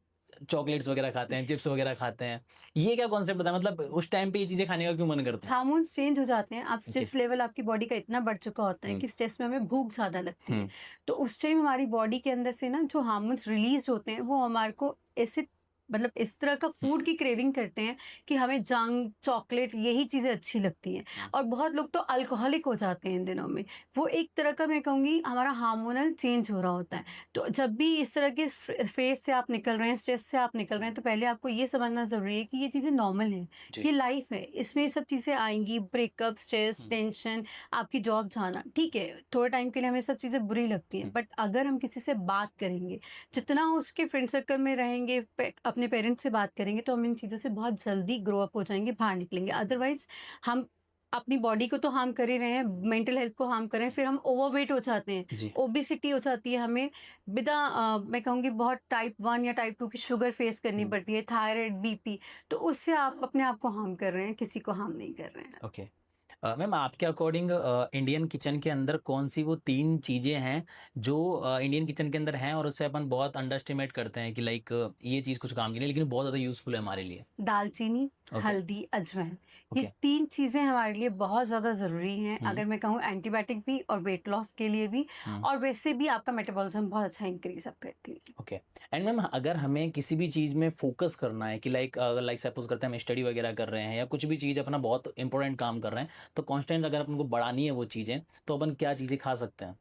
चॉकलेट्स वगैरह खाते हैं, चिप्स वगैरह खाते हैं। ये क्या कॉन्सेप्ट होता है? मतलब उस टाइम पे ये चीज़ें खाने का क्यों मन करता है? हार्मोन्स चेंज हो जाते हैं, आप जी। स्ट्रेस लेवल आपकी बॉडी का इतना बढ़ चुका होता है हुँ, कि स्ट्रेस में हमें भूख ज़्यादा लगती है। हुँ, तो उस टाइम हमारी बॉडी के अंदर से ना जो हार्मोन्स रिलीज़ होते हैं, वो हमारे को ऐसे मतलब इस तरह का हुँ, फूड की क्रेविंग करते हैं कि हमें जंक, चॉकलेट यही चीज़ें अच्छी लगती हैं। हुँ, और बहुत लोग तो अल्कोहलिक हो जाते हैं इन दिनों में। वो एक तरह का मैं कहूँगी हमारा हार्मोनल चेंज हो रहा होता है। तो जब भी इस तरह के फेज़ से आप निकल रहे हैं, स्ट्रेस से आप निकल रहे हैं, तो पहले आपको ये समझना ज़रूरी है कि ये चीज़ें नॉर्मल हैं। जी। ये लाइफ है, इसमें ये सब चीज़ें आएँगी, ब्रेकअप, स्ट्रेस, हुँ, टेंशन, आपकी जॉब जाना, ठीक है, थोड़े टाइम के लिए हमें सब चीज़ें बुरी लगती हैं, हुँ, बट अगर हम किसी से बात करेंगे, जितना उसके फ्रेंड सर्कल में रहेंगे, अपने पेरेंट्स से बात करेंगे, तो हम इन चीज़ों से बहुत जल्दी ग्रो अप हो जाएँगे, बाहर निकलेंगे। अदरवाइज़ हम अपनी बॉडी को तो हार्म कर ही रहे हैं, मेंटल हेल्थ को हार्म कर रहे हैं, फिर हम ओवरवेट हो जाते हैं, जी। ओबेसिटी हो जाती है हमें, मैं कहूँगी बहुत टाइप 1 या टाइप 2 की शुगर फेस करनी हुँ, पड़ती है, थायराइड, बीपी। तो उससे आप अपने आप को हार्म कर रहे हैं, किसी को हार्म नहीं कर रहे हैं। ओके। मैम आपके अकॉर्डिंग इंडियन किचन के अंदर कौन-सी वो 3 चीज़ें हैं जो इंडियन किचन के अंदर हैं और उससे अपन बहुत अंडर एस्टिमेट करते हैं कि लाइक ये चीज़ कुछ काम की नहीं लेकिन बहुत ज़्यादा यूज़फुल है हमारे लिए? दालचीनी, ओके, हल्दी, अजवाइन, ये ओके। 3 चीज़ें हमारे लिए बहुत ज़्यादा ज़रूरी हैं, हुँ, अगर मैं कहूँ एंटीबायोटिक भी और वेट लॉस के लिए भी हुँ। और वैसे भी आपका मेटाबॉलिज़्म बहुत अच्छा इंक्रीज़ अप करती है। ओके। एंड मैम अगर हमें किसी भी चीज़ में फ़ोकस करना है कि लाइक अगर लाइक सपोज़ करते हैं हम स्टडी वगैरह कर रहे हैं या कुछ भी चीज़ अपना बहुत इम्पोर्टेंट काम कर रहे हैं, तो कांस्टेंट अगर अपन को बढ़ानी है वो चीज़ें, तो अपन क्या चीज़ें खा सकते हैं?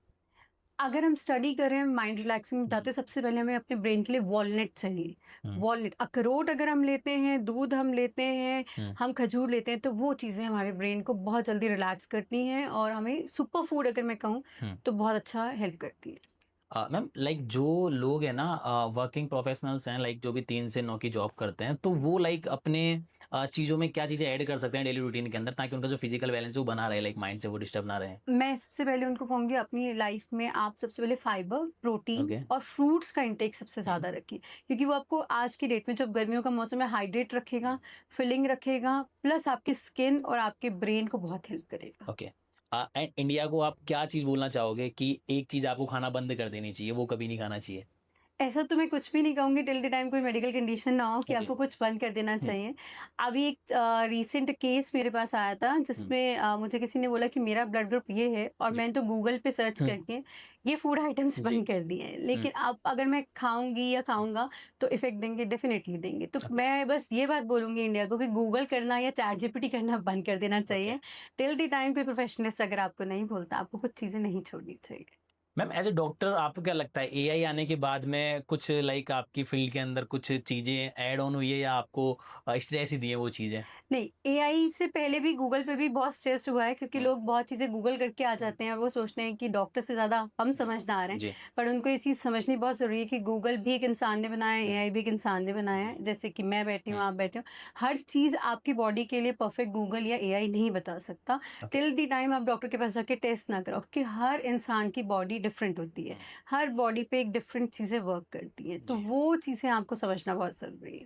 अगर हम स्टडी कर रहे हैं, माइंड रिलैक्सिंग चाहते हैं, सबसे पहले हमें अपने ब्रेन के लिए वॉलनट चाहिए। हुँ, वॉलनट, अखरोट अगर हम लेते हैं, दूध हम लेते हैं, हुँ, हम खजूर लेते हैं, तो वो चीज़ें हमारे ब्रेन को बहुत जल्दी रिलैक्स करती हैं और हमें सुपर फूड अगर मैं कहूँ हुँ। तो बहुत अच्छा हेल्प करती है। मैम लाइक जो लोग हैं ना वर्किंग प्रोफेशनल्स हैं लाइक जो भी 3 से 9 की जॉब करते हैं, तो वो लाइक अपने चीज़ों में क्या चीज़ें ऐड कर सकते हैं डेली रूटीन के अंदर ताकि उनका जो फिजिकल बैलेंस है वो बना रहे लाइक माइंड से वो डिस्टर्ब ना रहे? मैं सबसे पहले उनको कहूँगी अपनी लाइफ में आप सबसे पहले फाइबर, प्रोटीन ओके। और फ्रूट्स का इंटेक सबसे हुँ, ज़्यादा रखिए, क्योंकि वो आपको आज की डेट में जब गर्मियों का मौसम है हाइड्रेट रखेगा, फिलिंग रखेगा, प्लस आपकी स्किन और आपके ब्रेन को बहुत हेल्प करेगा। ओके। एंड इंडिया को आप क्या चीज़ बोलना चाहोगे कि एक चीज़ आपको खाना बंद कर देनी चाहिए, वो कभी नहीं खाना चाहिए? ऐसा तो मैं कुछ भी नहीं कहूँगी टिल द टाइम कोई मेडिकल कंडीशन ना हो कि ओके। आपको कुछ बंद कर देना हुँ, चाहिए। अभी एक रीसेंट केस मेरे पास आया था हुँ, जिसमें मुझे किसी ने बोला कि मेरा ब्लड ग्रुप ये है और जी। मैंने तो गूगल पे सर्च हुँ, करके ये फूड आइटम्स जी। बंद कर दिए हैं। हुँ, लेकिन अब अगर मैं खाऊँगी या हुँ, खाऊँगा तो इफ़ेक्ट देंगे, डेफ़िनिटली देंगे। तो ओके, मैं बस ये बात बोलूँगी इंडिया को कि गूगल करना या चैट जीपीटी करना बंद कर देना ओके। चाहिए। टिल द टाइम कोई प्रोफेशनलिस्ट अगर आपको नहीं बोलता, आपको कुछ चीज़ें नहीं छोड़नी चाहिए। मैम एज़ अ डॉक्टर आपको क्या लगता है एआई आने के बाद में कुछ लाइक आपकी फ़ील्ड के अंदर कुछ चीज़ें ऐड ऑन हुई है या आपको स्ट्रेस ही दिए वो चीज़ें? नहीं, एआई से पहले भी गूगल पे भी बहुत स्ट्रेस्ड हुआ है क्योंकि हुँ, लोग बहुत चीज़ें गूगल करके आ हुँ, जाते हैं और वो सोचते हैं कि डॉक्टर से ज़्यादा हम हुँ, समझदार हैं। जी। पर उनको ये चीज़ समझनी बहुत ज़रूरी है कि गूगल भी एक इंसान ने बनाया है, हुँ, एआई भी एक इंसान ने बनाया जी। है। जैसे कि मैं बैठी हूँ, हुँ, आप बैठे हो। हर चीज़ आपकी बॉडी के लिए परफेक्ट गूगल या एआई नहीं बता सकता। ओके। टिल द टाइम आप डॉक्टर के पास जाके टेस्ट ना कराओ क्योंकि हर इंसान की बॉडी डिफरेंट होती है। हुँ, हर बॉडी पे एक डिफरेंट चीज़ें वर्क करती हैं। तो जी। वो चीज़ें आपको समझना बहुत ज़रूरी है।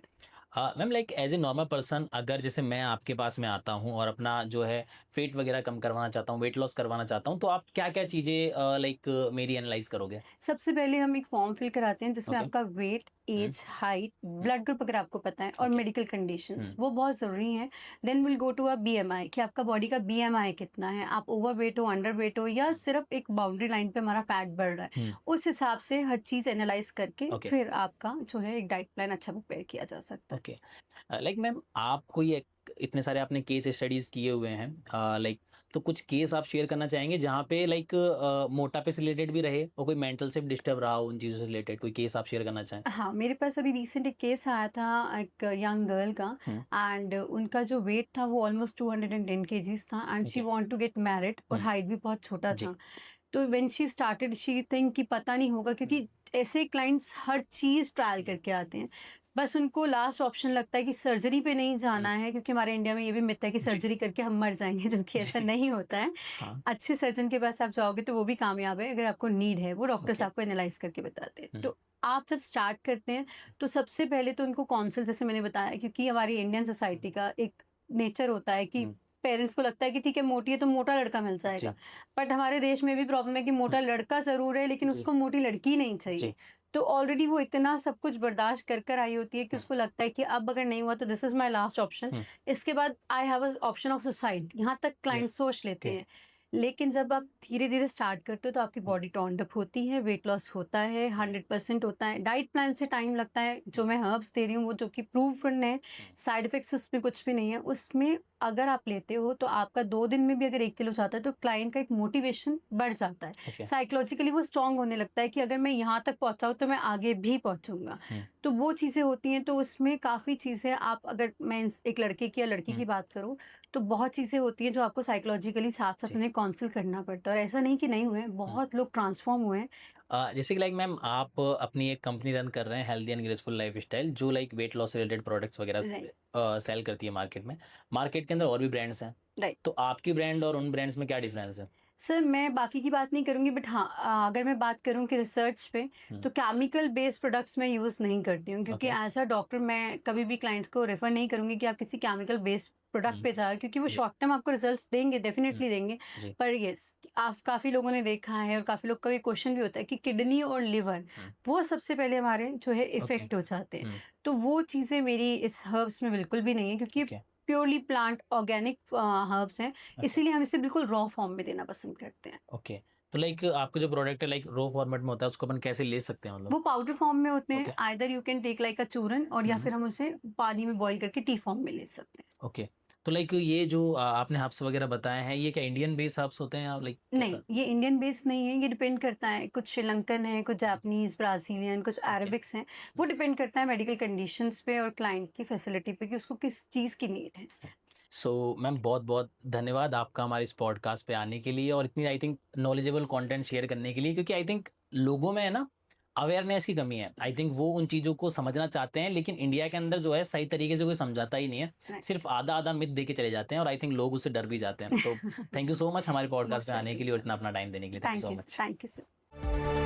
Ma'am like as a normal person अगर जैसे मैं आपके पास में आता हूँ और अपना जो है वेट वगैरह कम करवाना चाहता हूँ, वेट लॉस करवाना चाहता हूँ, तो आप क्या-क्या चीज़ें लाइक मेरी एनालाइज़ करोगे? सबसे पहले हम एक फॉर्म फिल कराते हैं जिसमें ओके। आपका वेट, हुँ, एज, हाइट, हुँ, ब्लड ग्रुप अगर आपको पता है और ओके। मेडिकल कंडीशंस हुँ, वो बहुत ज़रूरी हैं। Then will go to a BMI कि आपका बॉडी का बीएमआई कितना है, आप ओवरवेट हो, अंडरवेट हो या सिर्फ एक बाउंड्री लाइन पे हमारा फैट बढ़ रहा है। हुँ, उस हिसाब से हर चीज़ एनालाइज़ करके ओके, फिर आपका जो है एक डाइट प्लान अच्छा प्रिपेयर किया जा सकता है। ओके। लाइक मैम आप कोई एक इतने सारे आपने केस स्टडीज़ किए हुए हैं लाइक तो कुछ केस आप शेयर करना चाहेंगे जहाँ पे लाइक मोटापे से रिलेटेड भी रहे और कोई मेंटल से भी डिस्टर्ब रहा हो उन चीज़ों से रिलेटेड कोई केस आप शेयर करना चाहें? हाँ, मेरे पास अभी रिसेंट एक केस आया था एक यंग गर्ल का हुँ, एंड उनका जो वेट था वो ऑलमोस्ट 210 केजीज़ था and she okay. Want to get married और हुँ, हाइट भी बहुत छोटा जी। था। तो when she started she think कि पता नहीं होगा हुँ, क्योंकि ऐसे क्लाइंट्स हर चीज़ ट्रायल हुँ, करके आते हैं। बस उनको लास्ट ऑप्शन लगता है कि सर्जरी पे नहीं हुँ, जाना है क्योंकि हमारे इंडिया में ये भी मिथ है कि जी, सर्जरी करके हम मर जाएँगे जो कि ऐसा जी। नहीं होता है। हाँ, अच्छे सर्जन के पास आप जाओगे तो वो भी कामयाब है अगर आपको नीड है, वो डॉक्टर्स ओके। आपको एनालाइज़ करके बताते हैं। हुँ, तो आप जब स्टार्ट करते हैं तो सबसे पहले तो उनको कौंसल जैसे मैंने बताया क्योंकि हमारी इंडियन सोसाइटी का एक नेचर होता है कि हुँ, पेरेंट्स को लगता है कि ठीक है मोटी है तो मोटा लड़का मिल जाएगा। जी, बट हमारे देश में भी प्रॉब्लम है कि हुँ, मोटा लड़का ज़रूर है लेकिन जी, उसको मोटी लड़की नहीं चाहिए। जी, तो ऑलरेडी वो इतना सब कुछ बर्दाश्त कर आई होती है कि हुँ, उसको लगता है कि अब अगर नहीं हुआ तो this is my last option. Hmm, इसके बाद I have a option of suicide, यहाँ तक जी, क्लाइंट सोच लेते ओके। हैं। लेकिन जब आप धीरे-धीरे स्टार्ट करते हो तो आपकी हुँ, बॉडी टोन्ड अप होती है, वेट लॉस होता है, हुँ, 100% होता है। डाइट प्लान से टाइम लगता है, जो हुँ, मैं हर्ब्स दे रही हूँ वो जो कि प्रूवन है, हुँ, साइड इफेक्ट्स उसमें कुछ भी नहीं है। उसमें अगर आप लेते हो तो आपका 2 दिन में भी अगर 1 किलो जाता है तो क्लाइंट का एक मोटिवेशन बढ़ जाता है। ओके। साइकोलॉजिकली वो स्ट्रॉन्ग होने लगता है कि अगर मैं यहाँ तक पहुँचा हूँ तो मैं आगे भी पहुँचूँगा। हुँ, तो वो चीज़ें होती हैं तो उसमें काफ़ी चीज़ें आप अगर मैं एक लड़के की या लड़की हुँ, की बात करूँ तो बहुत चीज़ें होती हैं जो आपको साइकोलॉजिकली साथ-साथ जी, उन्हें काउंसल करना पड़ता है और ऐसा नहीं कि नहीं हुए हैं, हुँ। बहुत लोग ट्रांसफ़ॉर्म हुए हैं। जैसे कि लाइक मैम आप अपनी एक कंपनी रन कर रहे हैं हेल्दी एंड ग्रेसफुल लाइफस्टाइल जो लाइक वेट लॉस से रिलेटेड प्रोडक्ट्स वगैरह राइट, सेल करती है मार्केट में। मार्केट के अंदर और भी ब्रांड्स हैं। राइट। तो आपकी ब्रांड और उन ब्रांड्स में क्या डिफरेंस है? सर मैं बाकी की बात नहीं करूँगी बट हाँ अगर मैं बात करूँ कि रिसर्च पे हुँ, तो केमिकल बेस्ड प्रोडक्ट्स मैं यूज़ नहीं करती हूँ क्योंकि ओके। एज़ अ डॉक्टर मैं कभी भी क्लाइंट्स को रेफ़र नहीं करूँगी कि आप किसी केमिकल बेस्ड प्रोडक्ट हुँ, पे जाएँ क्योंकि वो जी, शॉर्ट टर्म आपको रिजल्ट्स देंगे, हुँ, डेफ़िनेटली देंगे। जी, पर येस, आप काफ़ी लोगों ने देखा है और काफ़ी लोग का ये क्वेश्चन भी होता है कि किडनी और लिवर हुँ, वो सबसे पहले हमारे जो है ओके। इफ़ेक्ट हो जाते हैं। हुँ, तो वो चीज़ें मेरी इस हर्ब्स में बिल्कुल भी नहीं है क्योंकि okay, purely plant organic herbs हैं, ओके, इसीलिए हम इसे बिल्कुल रॉ फॉर्म में देना पसंद करते हैं। ओके। तो लाइक आपका जो प्रोडक्ट है लाइक रो फॉर्मेट में होता है, उसको अपन कैसे ले सकते हैं मतलब? वो पाउडर फॉर्म में होते हैं, Okay. Either you can take like a churan, और या हम्म। फिर हम उसे पानी में बॉईल करके टी फॉर्म में ले सकते हैं। ओके, तो लाइक ये जो आपने हर्ब्स वगैरह बताए हैं, ये क्या इंडियन बेस्ड हर्ब्स होते हैं या लाइक नहीं, ये इंडियन बेस्ड नहीं है, ये डिपेंड करता है, कुछ श्रीलंकन है, कुछ जापानीज, ब्राजीलियन, कुछ अरेबिक्स हैं। वो डिपेंड करता है मेडिकल कंडीशंस पे और क्लाइंट की फैसिलिटी पे कि उसको किस चीज़ की नीड है। सो मैम बहुत बहुत धन्यवाद आपका हमारे इस पॉडकास्ट पे आने के लिए और इतनी I think knowledgeable content share करने के लिए, क्योंकि आई थिंक लोगों में है ना अवेयरनेस की कमी है। आई थिंक वो उन चीज़ों को समझना चाहते हैं, लेकिन इंडिया के अंदर जो है सही तरीके से कोई समझाता ही नहीं है, Right. सिर्फ आधा आधा मिथ दे के चले जाते हैं और आई थिंक लोग उससे डर भी जाते हैं। तो थैंक यू सो मच हमारे पॉडकास्ट Most पे आने के लिए और welcome, इतना अपना टाइम देने के लिए। Thank you Thank so you, much. thank you, sir.